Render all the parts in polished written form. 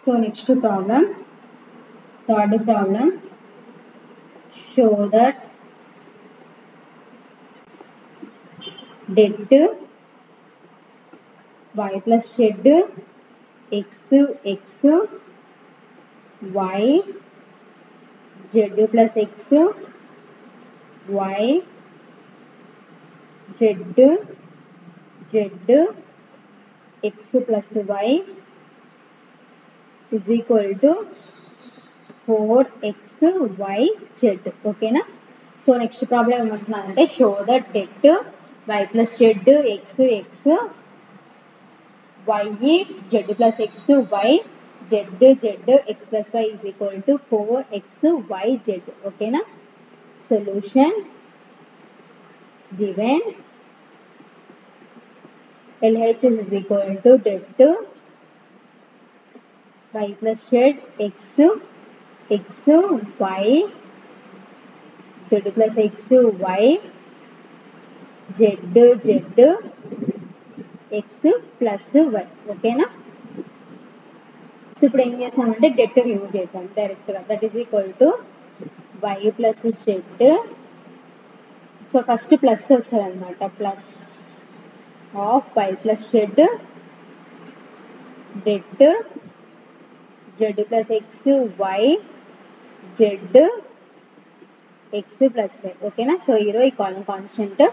So next problem, third problem, show that det y plus z x y z plus x y z x plus y is equal to 4x y z. Okay na? So next problem ఏమంటున్నానంటే show that det y plus z x y z plus x y z x plus y is equal to 4x y z. Okay na? Solution given LHS is equal to det y plus z x y z plus x y z x plus y. ఓకేనా? So ఇప్పుడు ఏం చేస్తామంటే debt remove చేద్దాం డైరెక్ట్గా. That is equal to y plus z. So first plus వస్తుంది అనమాట, plus of y plus Z debt z plus X y z x plus y. ఓకేనా? So ఈరో ఈ column constant.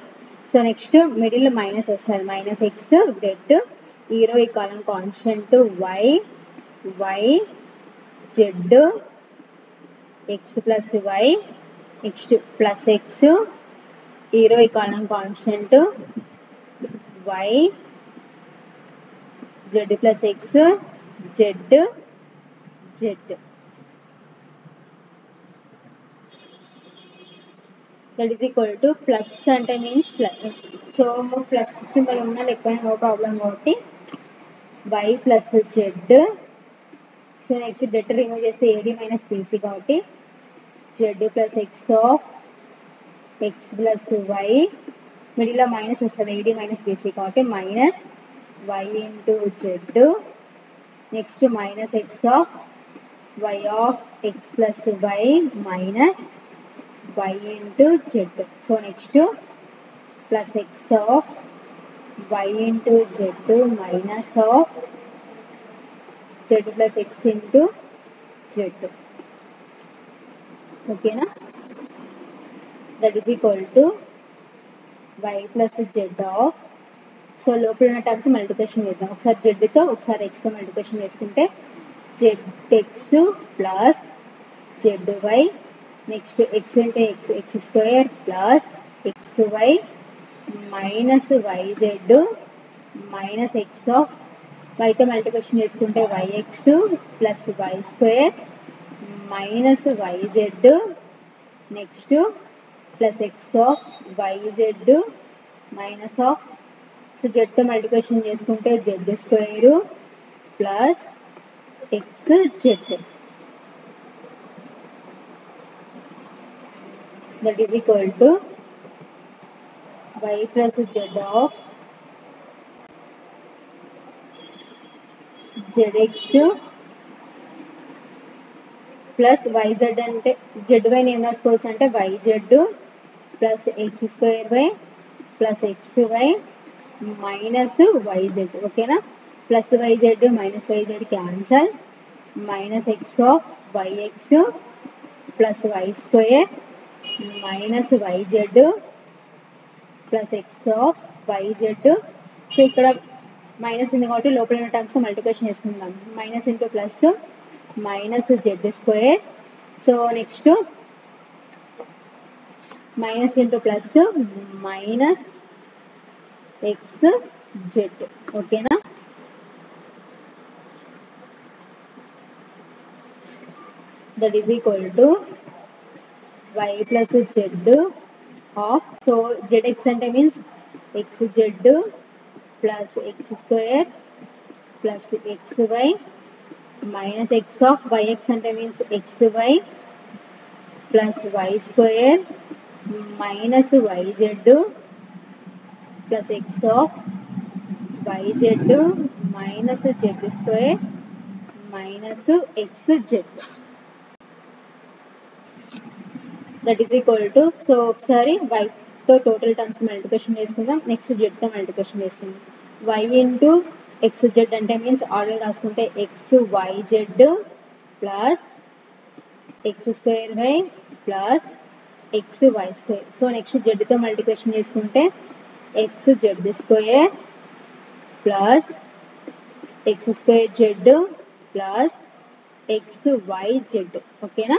So next middle minus వస్తుంది, minus X debt ఈరో ఈ column constant y z x plus y next plus X ఈరో ఈ column constant y z plus x z that is equal to plus అంటే means plus. So plus symbol ఉన్నా లేకపోయినా no problem కాబట్టి y plus z. So next det remove చేస్తే AD minus BC కాబట్టి z plus X of x plus y, మిడిల్లో minus వస్తుంది AD minus BC కాబట్టి minus y into z next minus X of y of x plus y minus y into z. So next plus x of y into z minus of z plus x into z. Okay na? That is equal to y plus z of. So లోపల ఉన్న terms multiplication చేద్దాం. ఒకసారి z తో ఒకసారి x తో multiplication చేసుకుంటే zx plus zy next X అంటే X X square plus X Y minus Y Z minus X of వైతో మల్టిప్లికేషన్ చేసుకుంటే Y X plus Y square minus Y Z next plus X of Y Z minus of so జెడ్తో multiplication చేసుకుంటే Z square plus X Z. That is equal to y plus z of zx plus yz అంటే zy ని ఏం రాసుకోవచ్చు అంటే yz plus X square why plus X Y minus Y Z. ఓకేనా? Plus Y Z minus Y Z cancel minus X of Y X plus Y square minus Y Z plus X of Y Z. So ఇక్కడ minus ఉంది కాబట్టి లోపల ఉన్న టర్మ్స్ మల్టిప్లికేషన్ చేసుకుందాం. Minus into plus minus Z square. So next minus into plus minus X Z. ఓకేనా? That is equal to y plus z of, so zx అంటే మీన్స్ xz plus x square plus xy minus x of yx అంటే means xy plus y square minus yz plus x of yz minus z square minus X Z that is equal to so ఒకసారి వైతో total terms multiplication చేసుకుందాం next జెడ్తో multiplication చేసుకుందాం Y into X Z అంటే means order రాసుకుంటే X why Z plus X square why plus X why square so next జెడ్తో multiplication చేసుకుంటే X Z square plus X square Z plus X why Z ఓకేనా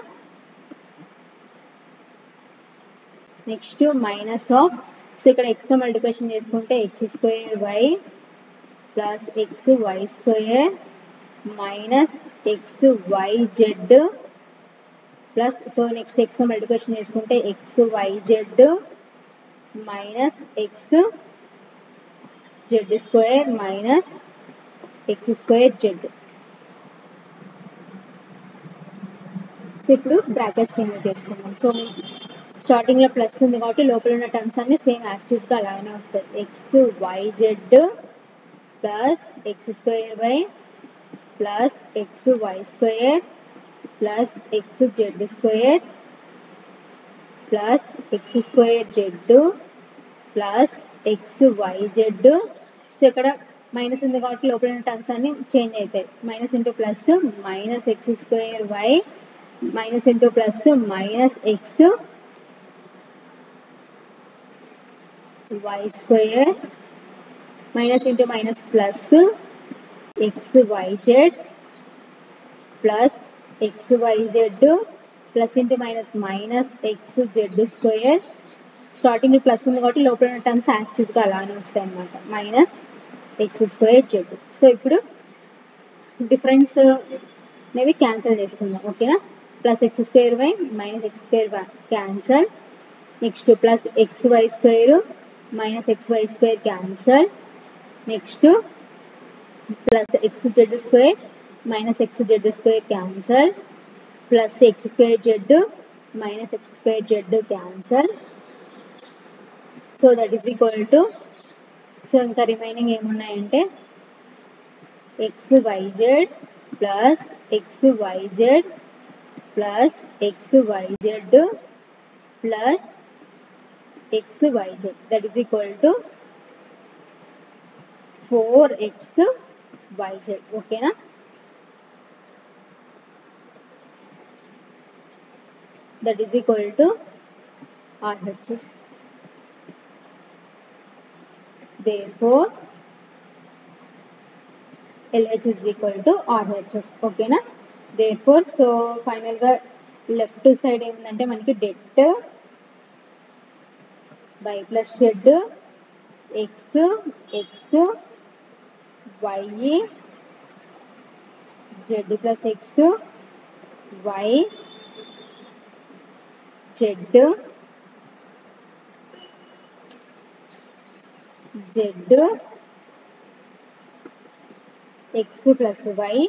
next minus of so ఇక్కడ ఎక్స్తో multiplication చేసుకుంటే X square why plus X why square minus X why Z plus so next ఎక్స్తో multiplication చేసుకుంటే X why Z minus X Z square minus X square Z so ఇప్పుడు brackets remove చేసుకుందాం so starting లో plus ఉంది కాబట్టి లోపల ఉన్న terms అన్ని సేమ్ యాస్టీస్ గా అలానే వస్తాయి x why Z plus X square why plus X why square plus X Z square plus X square Z plus X why z so ఇక్కడ మైనస్ ఉంది కాబట్టి లోపల ఉన్న టర్మ్స్ అన్ని చేంజ్ అవుతాయి minus into plus minus X square y minus into plus minus x y square minus into minus plus xyz plus xyz plus into minus minus xz square starting plus ఉంది కాబట్టి లోపల ఉన్న terms యాస్టిస్ గా అలానే వస్తాయి అన్నమాట minus X square Z so ఇప్పుడు difference అనేవి క్యాన్సిల్ చేసుకుందాం ఓకేనా plus X square y minus X square y cancel next plus X why square minus xy square cancel next plus xz square minus xz square cancel plus x square z minus x square z cancel so that is equal to so ఇంకా remaining ఏమున్నాయంటే xyz plus xyz plus xyz plus xyz that is equal to 4xyz okay na that is equal to RHS therefore LH is equal to RHS okay na therefore so final ga left side ఏముందంటే మనకి debt y plus z x x y z plus x y z z x plus y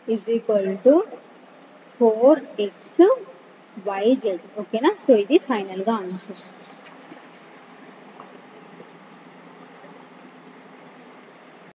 is equal to 4x yz ఓకేనా so ఇది final గా answer